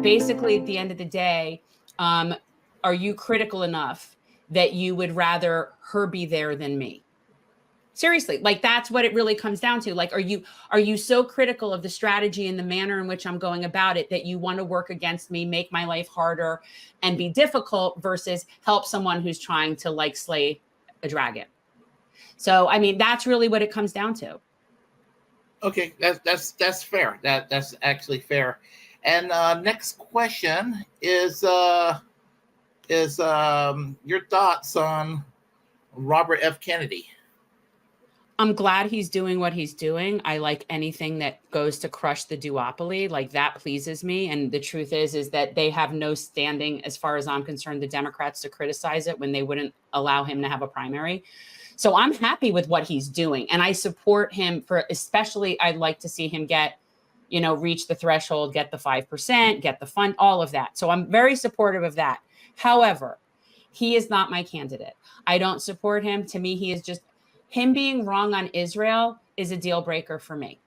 basically, at the end of the day, are you critical enough that you would rather her be there than me? Seriously, like that's what it really comes down to. Like, are you so critical of the strategy and the manner in which I'm going about it that you want to work against me, make my life harder, and be difficult versus help someone who's trying to like slay a dragon? So, I mean, that's really what it comes down to. Okay, that's fair. That's actually fair. And next question is your thoughts on Robert F. Kennedy? I'm glad he's doing what he's doing. I like anything that goes to crush the duopoly. Like that pleases me. And the truth is that they have no standing, as far as I'm concerned, the Democrats, to criticize it when they wouldn't allow him to have a primary. So I'm happy with what he's doing. And I support him for, especially, I'd like to see him get, reach the threshold, get the 5%, get the fund, all of that. So I'm very supportive of that. However, he is not my candidate. I don't support him. To me, he is just, him being wrong on Israel is a deal breaker for me.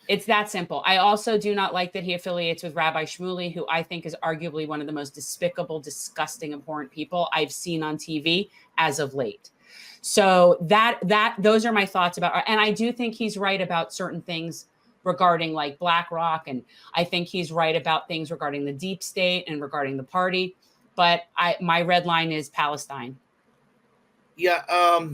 It's that simple. I also do not like that he affiliates with Rabbi Shmuley, who I think is arguably one of the most despicable, disgusting, abhorrent people I've seen on TV as of late. So those are my thoughts about, and I do think he's right about certain things regarding like BlackRock, and I think he's right about things regarding the deep state and regarding the party. But my red line is Palestine. Yeah,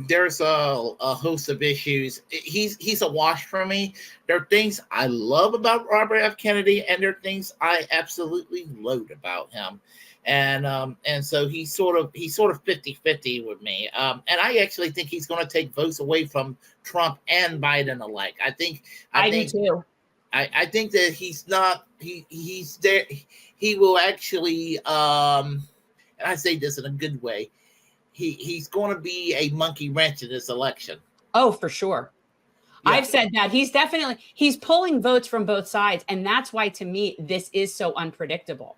there's a host of issues. He's a wash for me. There are things I love about Robert F. Kennedy, and there are things I absolutely loathe about him. And so he's sort of 50-50 with me. And I actually think he's going to take votes away from Trump and Biden alike. I think do too. I think that he's there. He will actually, and I say this in a good way, he's going to be a monkey wrench in this election. Oh, for sure. Yeah. I've said that he's pulling votes from both sides. And that's why, to me, this is so unpredictable.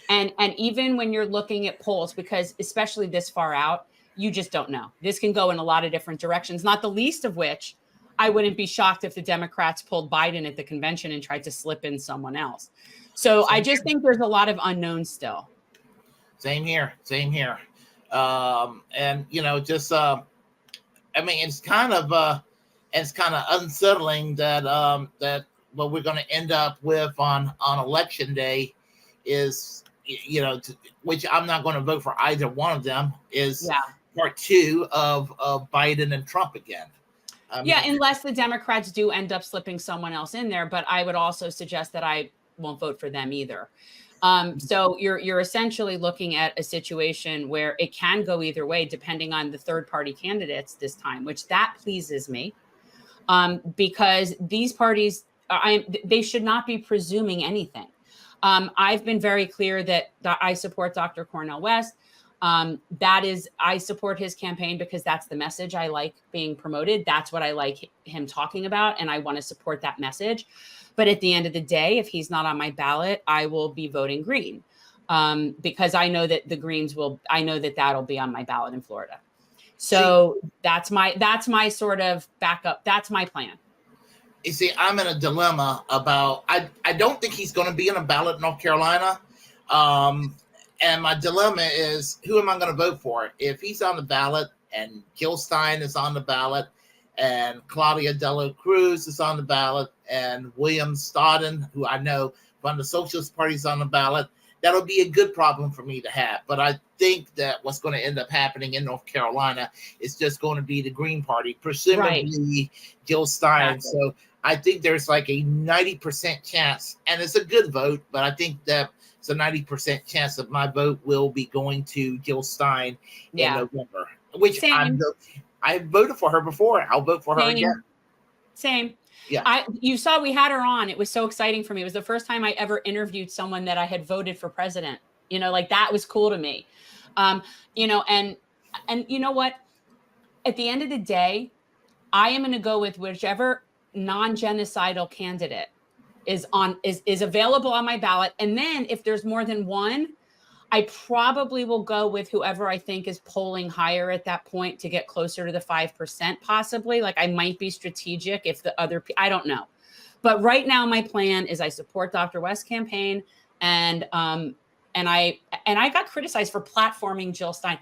And even when you're looking at polls, because especially this far out, you just don't know. This can go in a lot of different directions, not the least of which I wouldn't be shocked if the Democrats pulled Biden at the convention and tried to slip in someone else. So I just think there's a lot of unknowns still. Same here. And just I mean, it's kind of unsettling that what we're going to end up with on election day is, which I'm not going to vote for either one of them, is part two of Biden and Trump again. Unless the Democrats do end up slipping someone else in there, but I would also suggest that I won't vote for them either. So you're essentially looking at a situation where it can go either way, depending on the third party candidates this time, which that pleases me, because these parties, they should not be presuming anything. I've been very clear that I support Dr. Cornel West. I support his campaign because that's the message I like being promoted. That's what I like him talking about, and I want to support that message. But at the end of the day, if he's not on my ballot, I will be voting green, because I know that that'll be on my ballot in Florida. So that's my sort of backup. That's my plan. You see, I'm in a dilemma about, I don't think he's going to be on a ballot in North Carolina. And my dilemma is, who am I going to vote for? If he's on the ballot and Jill Stein is on the ballot and Claudia Dela Cruz is on the ballot and William Stodden, who I know from the Socialist Party, is on the ballot, that'll be a good problem for me to have. But I think that what's going to end up happening in North Carolina is just going to be the Green Party, presumably Jill Stein. Exactly. So I think there's like a 90% chance, and it's a good vote, but I think that it's a 90% chance that my vote will be going to Jill Stein in November, which I voted for her before. I'll vote for her again. Same. Yeah. You saw we had her on. It was so exciting for me. It was the first time I ever interviewed someone that I had voted for president. Like that was cool to me. And you know what? At the end of the day, I am going to go with whichever non-genocidal candidate is available on my ballot. And then if there's more than one, I probably will go with whoever I think is polling higher at that point to get closer to the 5%, possibly. Like I might be strategic if the other, I don't know. But right now my plan is I support Dr. West's campaign. And I got criticized for platforming Jill Stein.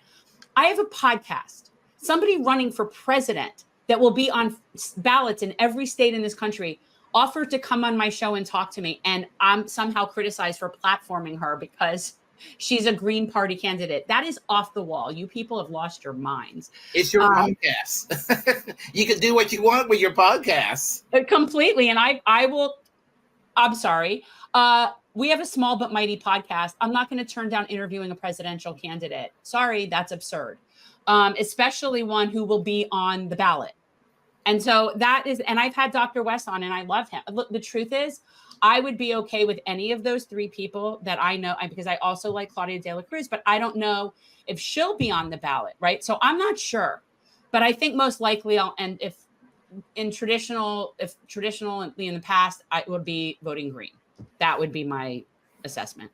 I have a podcast. Somebody running for president that will be on ballots in every state in this country offered to come on my show and talk to me, and I'm somehow criticized for platforming her because she's a Green Party candidate. That is off the wall. You people have lost your minds. It's your podcast. You can do what you want with your podcast. Completely. And I'm sorry. We have a small but mighty podcast. I'm not going to turn down interviewing a presidential candidate. Sorry, that's absurd. Especially one who will be on the ballot. And so that is, and I've had Dr. West on and I love him. Look, the truth is, I would be okay with any of those three people that I know, because I also like Claudia De La Cruz, but I don't know if she'll be on the ballot, right? So I'm not sure, but I think most likely traditionally in the past, I would be voting Green. That would be my assessment.